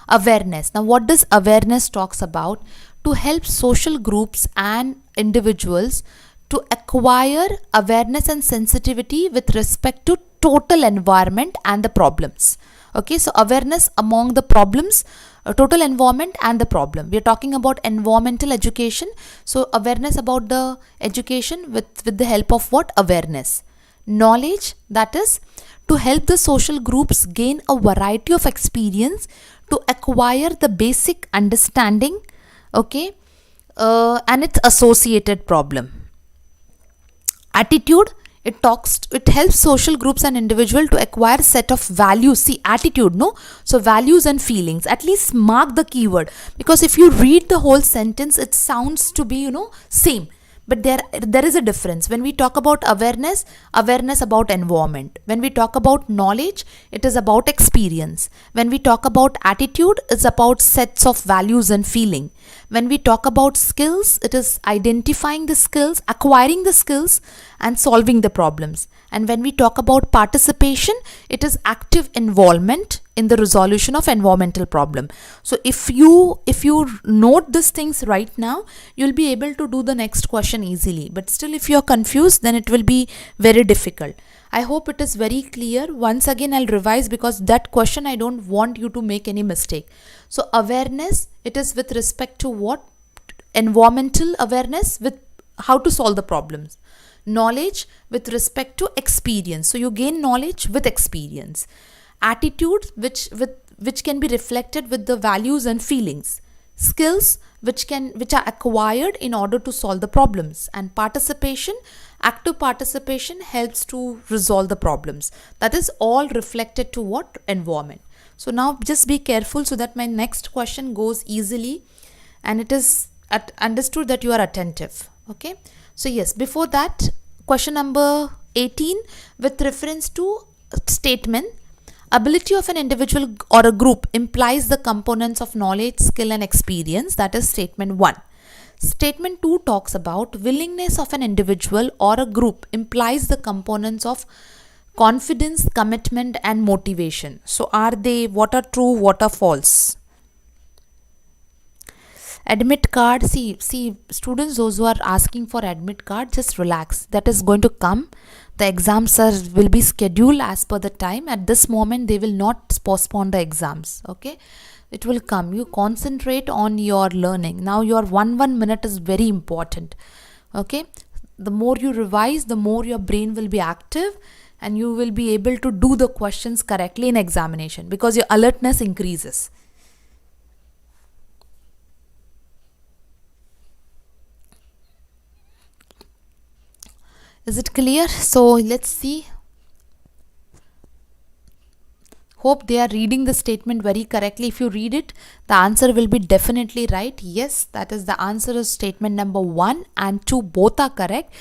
Awareness. Now what does awareness talks about? To help social groups and individuals to acquire awareness and sensitivity with respect to total environment and the problems. Okay, so awareness among the problems, total environment and the problem. We are talking about environmental education. So awareness about the education with the help of what? Awareness. Knowledge, that is to help the social groups gain a variety of experience to acquire the basic understanding, okay, and its associated problem. Attitude, it helps social groups and individual to acquire set of values. See, attitude, no? So values and feelings. At least mark the keyword, because if you read the whole sentence, it sounds to be, same. But there is a difference. When we talk about awareness about environment. When we talk about knowledge, it is about experience. When we talk about attitude, it's about sets of values and feeling. When we talk about skills, it is identifying the skills, acquiring the skills, and solving the problems. And when we talk about participation, it is active involvement in the resolution of environmental problem. So if you note these things right now, you'll be able to do the next question easily. But still, if you're confused, then it will be very difficult. I hope it is very clear. Once again, I'll revise, because that question I don't want you to make any mistake. So awareness, it is with respect to what? Environmental awareness with how to solve the problems. Knowledge with respect to experience. So you gain knowledge with experience. Attitude, which can be reflected with the values and feelings. Skills, which are acquired in order to solve the problems. And participation, active participation helps to resolve the problems. That is all reflected to what? Environment. So now just be careful so that my next question goes easily. And it is understood that you are attentive. Okay. So yes, before that, question number 18 with reference to statement. Ability of an individual or a group implies the components of knowledge, skill and experience. That is statement 1. Statement 2 talks about willingness of an individual or a group implies the components of confidence, commitment and motivation. So are they, what are true, what are false? Admit card, see students, those who are asking for admit card, just relax, that is going to come. The exams will be scheduled as per the time. At this moment they will not postpone the exams. Okay, it will come. You concentrate on your learning. Now your 1 minute is very important. Okay, the more you revise, the more your brain will be active and you will be able to do the questions correctly in examination because your alertness increases. Is it clear? So let's see. Hope they are reading the statement very correctly. If you read it, the answer will be definitely right. Yes, that is the answer is statement number 1 and 2 both are correct.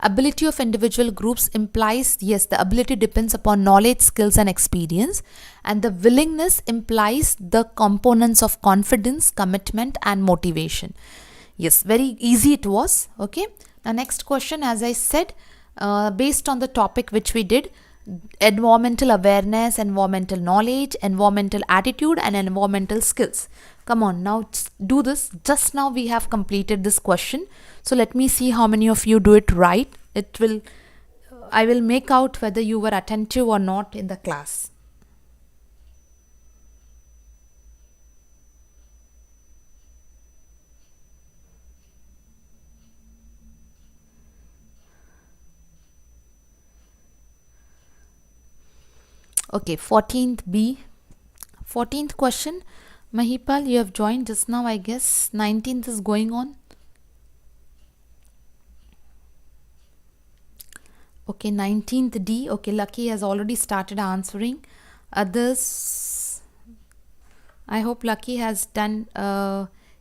Ability of individual groups implies, yes, the ability depends upon knowledge, skills and experience, and the willingness implies the components of confidence, commitment and motivation. Yes, very easy it was. Okay. Now next question, as I said, based on the topic which we did, environmental awareness, environmental knowledge, environmental attitude and environmental skills. Come on, now do this. Just now we have completed this question. So let me see how many of you do it right. I will make out whether you were attentive or not in the class. Okay, 14th B. 14th question. Mahipal, you have joined just now, I guess. 19th is going on. Okay, 19th D. Okay, Lucky has already started answering. Others, I hope Lucky has done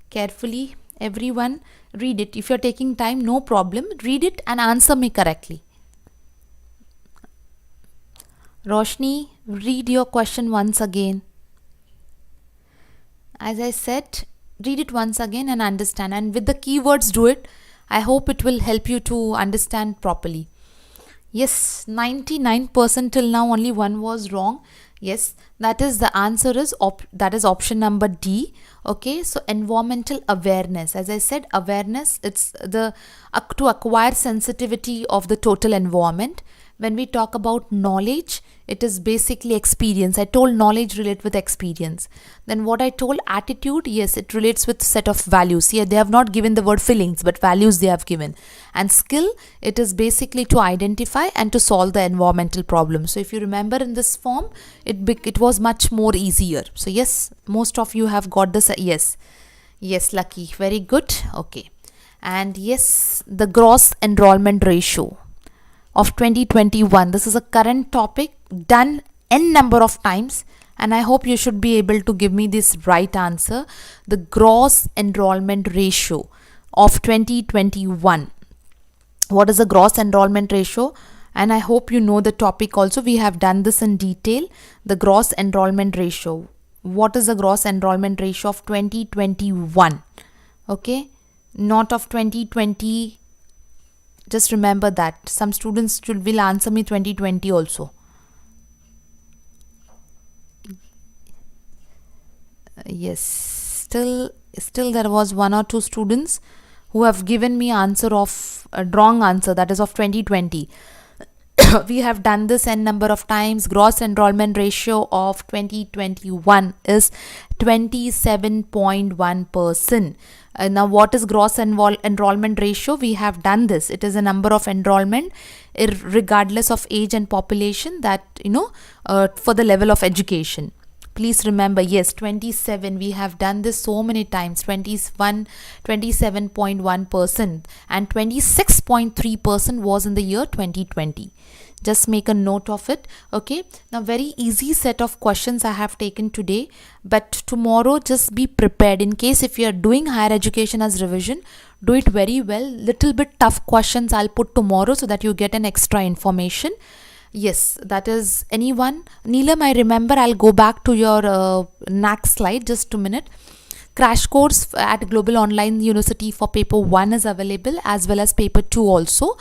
carefully. Everyone, read it. If you're taking time, no problem. Read it and answer me correctly. Roshni, read your question once again. As I said, read it once again and understand. And with the keywords, do it. I hope it will help you to understand properly. Yes, 99% till now, only one was wrong. Yes, that is the answer is that is option number D. Okay, so environmental awareness. As I said, awareness, it's the to acquire sensitivity of the total environment. When we talk about knowledge, it is basically experience. I told knowledge relate with experience. Then what I told attitude, yes, it relates with set of values. Here they have not given the word feelings, but values they have given. And skill, it is basically to identify and to solve the environmental problem. So if you remember in this form, it was much more easier. So yes, most of you have got this. Yes, Lucky, very good. Okay, and yes, the gross enrollment ratio of 2021. This is a current topic done n number of times and I hope you should be able to give me this right answer. The gross enrollment ratio of 2021. What is the gross enrollment ratio? And I hope you know the topic also. We have done this in detail. The gross enrollment ratio. What is the gross enrollment ratio of 2021? Okay, not of 2020. Just remember that. Some students will answer me 2020 also. Yes, still there was 1 or 2 students who have given me answer of a wrong answer, that is of 2020. We have done this n number of times. Gross enrollment ratio of 2021 is 27.1%. Now what is gross enrollment ratio? We have done this. It is a number of enrollment regardless of age and population, that for the level of education. Please remember, yes, 27. We have done this so many times. 27.1% and 26.3% was in the year 2020. Just make a note of it. Okay, now very easy set of questions I have taken today, but tomorrow just be prepared in case if you are doing higher education as revision, do it very well. Little bit tough questions I'll put tomorrow so that you get an extra information. Yes, that is anyone. Neelam, I remember I'll go back to your NAAC slide just a minute. Crash course at Global Online University for paper 1 is available, as well as paper 2 also.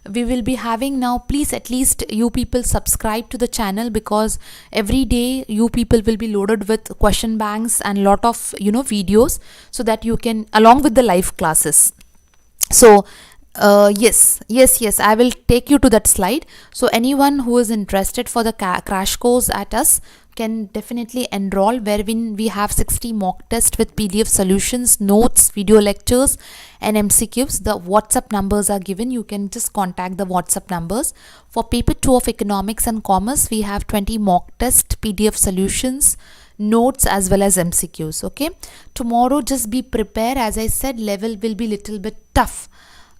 We will be having now, please at least you people subscribe to the channel, because every day you people will be loaded with question banks and lot of videos, so that you can, along with the live classes. So yes, I will take you to that slide. So anyone who is interested for the crash course at us can definitely enroll, wherein we have 60 mock tests with PDF solutions, notes, video lectures and MCQs. The WhatsApp numbers are given. You can just contact the WhatsApp numbers. For paper 2 of economics and commerce, we have 20 mock tests, PDF solutions, notes as well as MCQs. Okay, tomorrow just be prepared. As I said, level will be little bit tough.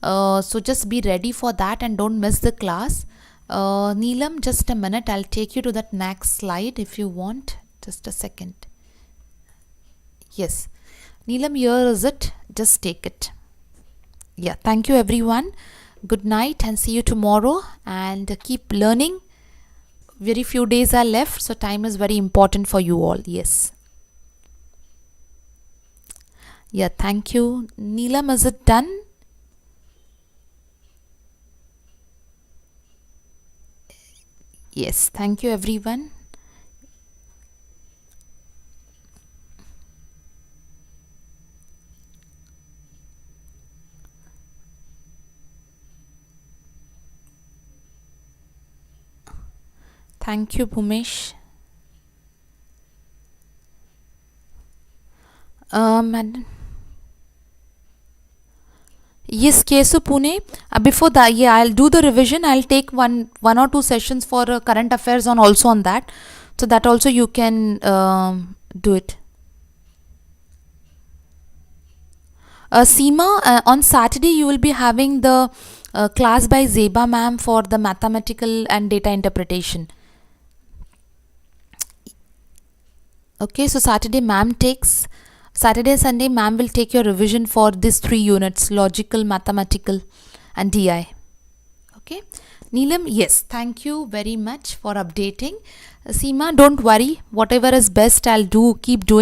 So just be ready for that and don't miss the class. Neelam, just a minute, I'll take you to that next slide if you want. Just a second. Yes, Neelam, here is it. Just take it. Yeah, thank you everyone. Good night and see you tomorrow, and keep learning. Very few days are left, so time is very important for you all. Yes. Yeah, thank you. Neelam, is it done? Yes, thank you everyone. Thank you, Bhumesh. Madam. Yes, Kesu Pune. Before that, yeah, I'll do the revision. I'll take one or two sessions for current affairs also on that. So that also you can do it. Seema, on Saturday you will be having the class by Zeba ma'am for the mathematical and data interpretation. Okay, so Saturday Sunday ma'am will take your revision for these 3 units: logical, mathematical and DI. Okay, Neelam, yes, thank you very much for updating. Seema, don't worry, whatever is best I'll do, keep doing.